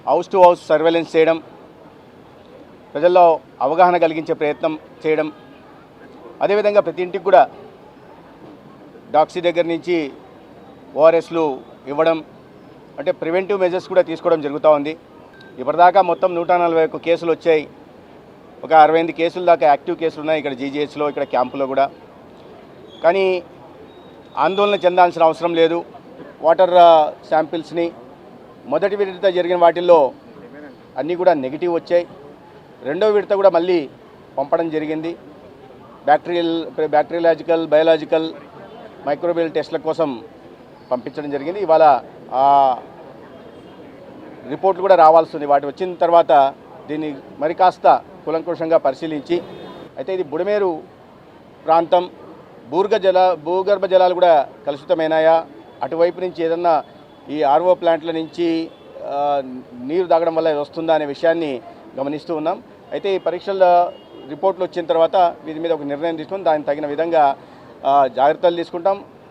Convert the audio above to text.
House to house surveillance చేయడం, ప్రజల్లో అవగాహన కలిగించే ప్రయత్నం చేయడం, అదేవిధంగా ప్రతి ఇంటికి కూడా డాక్సీ దగ్గర నుంచి ఓఆర్ఎస్లు ఇవ్వడం, అంటే ప్రివెంటివ్ మెజర్స్ కూడా తీసుకోవడం జరుగుతూ ఉంది. ఇప్పటిదాకా మొత్తం 141 కేసులు వచ్చాయి. ఒక 68 కేసుల దాకా యాక్టివ్ కేసులు ఉన్నాయి ఇక్కడ జీజీహెచ్లో, ఇక్కడ క్యాంపులో కూడా. కానీ ఆందోళన చెందాల్సిన అవసరం లేదు. వాటర్ శాంపిల్స్ని మొదటి విడత జరిగిన వాటిల్లో అన్నీ కూడా నెగిటివ్ వచ్చాయి. రెండో విడత కూడా మళ్ళీ పంపడం జరిగింది. బ్యాక్టీరియాలజికల్, బయాలజికల్, మైక్రోబియల్ టెస్ట్ల కోసం పంపించడం జరిగింది. ఇవాళ ఆ రిపోర్ట్లు కూడా రావాల్సింది. వాటి వచ్చిన తర్వాత దీన్ని మరి కాస్త కులంకుషంగా పరిశీలించి, అయితే ఇది బుడమేరు ప్రాంతం, భూగర్భ జలాలు కూడా కలుషితమైనాయా, అటువైపు నుంచి ఏదన్నా ఈ ఆర్ఓ ప్లాంట్ల నుంచి నీరు తాగడం వల్ల వస్తుందా అనే విషయాన్ని గమనిస్తూ ఉన్నాం. అయితే ఈ పరీక్షల రిపోర్ట్లు వచ్చిన తర్వాత వీటి మీద ఒక నిర్ణయం తీసుకొని దానికి తగిన విధంగా జాగ్రత్తలు తీసుకుంటాం.